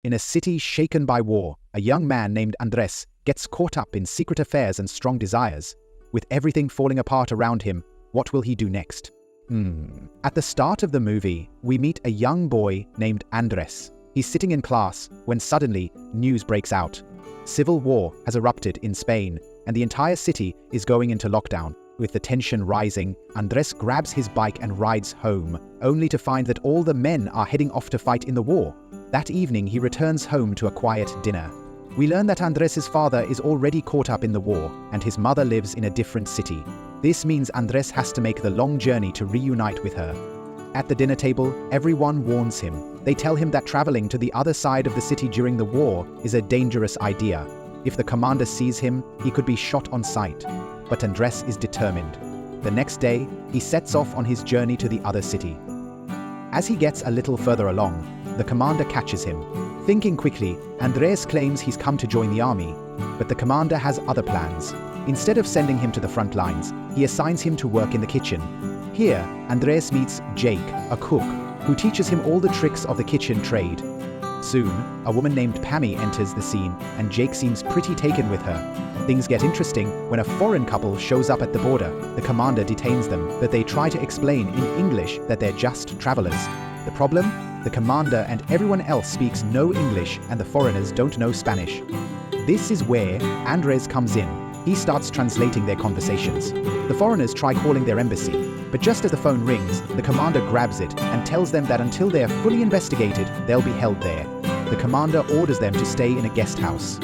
In a city shaken by war, a young man named Andres gets caught up in secret affairs and strong desires. With everything falling apart around him, what will he do next? At the start of the movie, we meet a young boy named Andres. He's sitting in class when suddenly news breaks out. Civil war has erupted in Spain, and the entire city is going into lockdown. With the tension rising, Andres grabs his bike and rides home, only to find that all the men are heading off to fight in the war. That evening, he returns home to a quiet dinner. We learn that Andres's father is already caught up in the war, and his mother lives in a different city. This means Andres has to make the long journey to reunite with her. At the dinner table, everyone warns him. They tell him that traveling to the other side of the city during the war is a dangerous idea. If the commander sees him, he could be shot on sight. But Andres is determined. The next day, he sets off on his journey to the other city. As he gets a little further along, the commander catches him. Thinking quickly, Andres claims he's come to join the army, but the commander has other plans. Instead of sending him to the front lines, he assigns him to work in the kitchen. Here, Andres meets Jake, a cook, who teaches him all the tricks of the kitchen trade. Soon, a woman named Pammy enters the scene, and Jake seems pretty taken with her. Things get interesting when a foreign couple shows up at the border. The commander detains them, but they try to explain in English that they're just travelers. The problem? The commander and everyone else speaks no English, and the foreigners don't know Spanish. This is where Andres comes in. He starts translating their conversations. The foreigners try calling their embassy, but just as the phone rings, the commander grabs it and tells them that until they are fully investigated, they'll be held there. The commander orders them to stay in a guest house.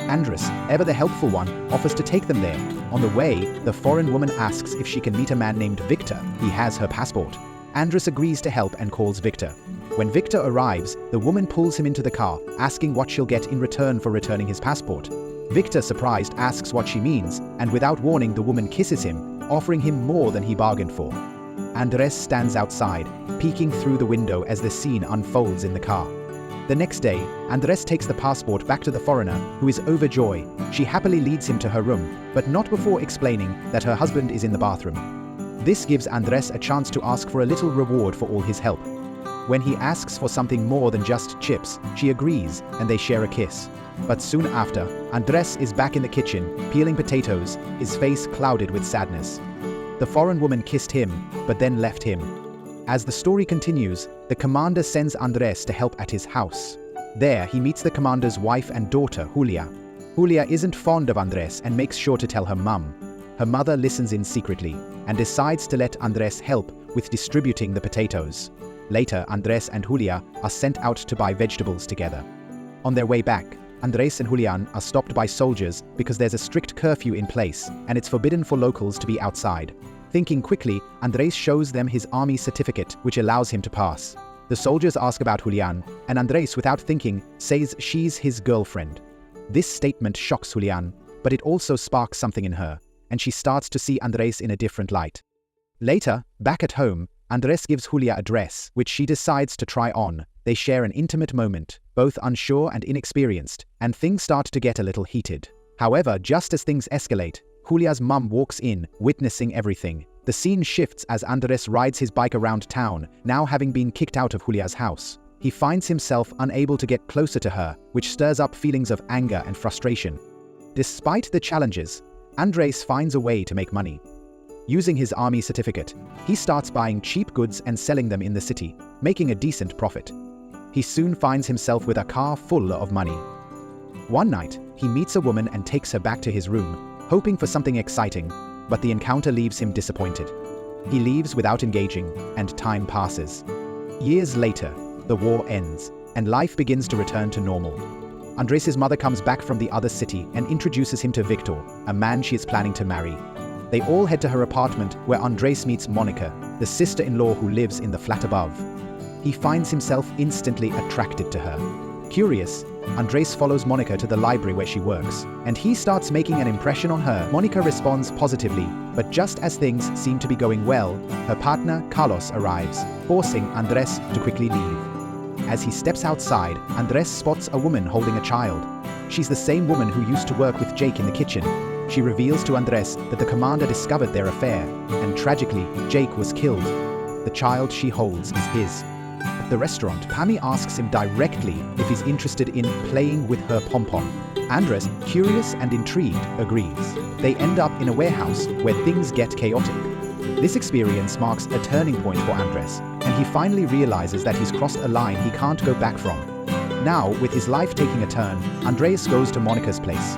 Andres, ever the helpful one, offers to take them there. On the way, the foreign woman asks if she can meet a man named Victor. He has her passport. Andres agrees to help and calls Victor. When Victor arrives, the woman pulls him into the car, asking what she'll get in return for returning his passport. Victor, surprised, asks what she means, and without warning, the woman kisses him, offering him more than he bargained for. Andres stands outside, peeking through the window as the scene unfolds in the car. The next day, Andres takes the passport back to the foreigner, who is overjoyed. She happily leads him to her room, but not before explaining that her husband is in the bathroom. This gives Andres a chance to ask for a little reward for all his help. When he asks for something more than just chips, she agrees, and they share a kiss. But soon after, Andres is back in the kitchen, peeling potatoes, his face clouded with sadness. The foreign woman kissed him, but then left him. As the story continues, the commander sends Andres to help at his house. There, he meets the commander's wife and daughter, Julia. Julia isn't fond of Andres and makes sure to tell her mum. Her mother listens in secretly and decides to let Andres help with distributing the potatoes. Later, Andres and Julia are sent out to buy vegetables together. On their way back, Andres and Julian are stopped by soldiers because there's a strict curfew in place and it's forbidden for locals to be outside. Thinking quickly, Andres shows them his army certificate, which allows him to pass. The soldiers ask about Julian, and Andres, without thinking, says she's his girlfriend. This statement shocks Julian, but it also sparks something in her, and she starts to see Andres in a different light. Later, back at home, Andres gives Julia a dress, which she decides to try on. They share an intimate moment, both unsure and inexperienced, and things start to get a little heated. However, just as things escalate, Julia's mum walks in, witnessing everything. The scene shifts as Andres rides his bike around town, now having been kicked out of Julia's house. He finds himself unable to get closer to her, which stirs up feelings of anger and frustration. Despite the challenges, Andres finds a way to make money. Using his army certificate, he starts buying cheap goods and selling them in the city, making a decent profit. He soon finds himself with a car full of money. One night, he meets a woman and takes her back to his room, hoping for something exciting, but the encounter leaves him disappointed. He leaves without engaging, and time passes. Years later, the war ends, and life begins to return to normal. Andres' mother comes back from the other city and introduces him to Victor, a man she is planning to marry. They all head to her apartment, where Andres meets Monica, the sister-in-law who lives in the flat above. He finds himself instantly attracted to her. Curious, Andres follows Monica to the library where she works, and he starts making an impression on her. Monica responds positively, but just as things seem to be going well, her partner, Carlos, arrives, forcing Andres to quickly leave. As he steps outside, Andres spots a woman holding a child. She's the same woman who used to work with Jake in the kitchen. She reveals to Andres that the commander discovered their affair, and tragically, Jake was killed. The child she holds is his. the restaurant, Pammy asks him directly if he's interested in playing with her pom-pom. Andres, curious and intrigued, agrees. They end up in a warehouse where things get chaotic. This experience marks a turning point for Andres, and he finally realizes that he's crossed a line he can't go back from. Now, with his life taking a turn, Andres goes to Monica's place.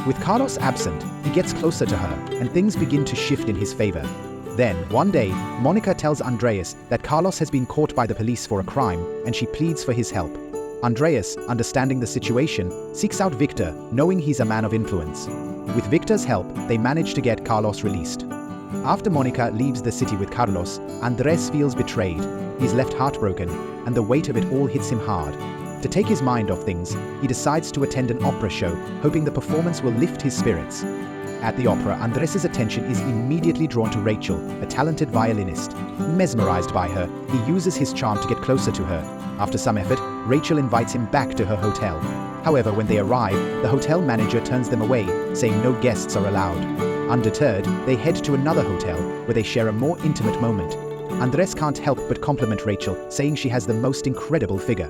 With Carlos absent, he gets closer to her, and things begin to shift in his favor. Then, one day, Monica tells Andreas that Carlos has been caught by the police for a crime, and she pleads for his help. Andreas, understanding the situation, seeks out Victor, knowing he's a man of influence. With Victor's help, they manage to get Carlos released. After Monica leaves the city with Carlos, Andres feels betrayed. He's left heartbroken, and the weight of it all hits him hard. To take his mind off things, he decides to attend an opera show, hoping the performance will lift his spirits. At the opera, Andres' attention is immediately drawn to Rachel, a talented violinist. Mesmerized by her, he uses his charm to get closer to her. After some effort, Rachel invites him back to her hotel. However, when they arrive, the hotel manager turns them away, saying no guests are allowed. Undeterred, they head to another hotel, where they share a more intimate moment. Andres can't help but compliment Rachel, saying she has the most incredible figure.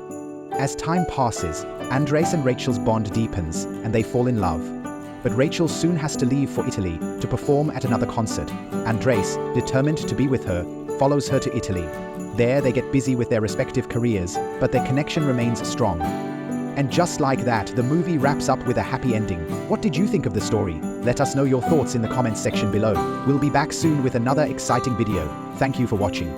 As time passes, Andres and Rachel's bond deepens, and they fall in love. But Rachel soon has to leave for Italy to perform at another concert. Andres, determined to be with her, follows her to Italy. There they get busy with their respective careers, but their connection remains strong. And just like that, the movie wraps up with a happy ending. What did you think of the story? Let us know your thoughts in the comments section below. We'll be back soon with another exciting video. Thank you for watching.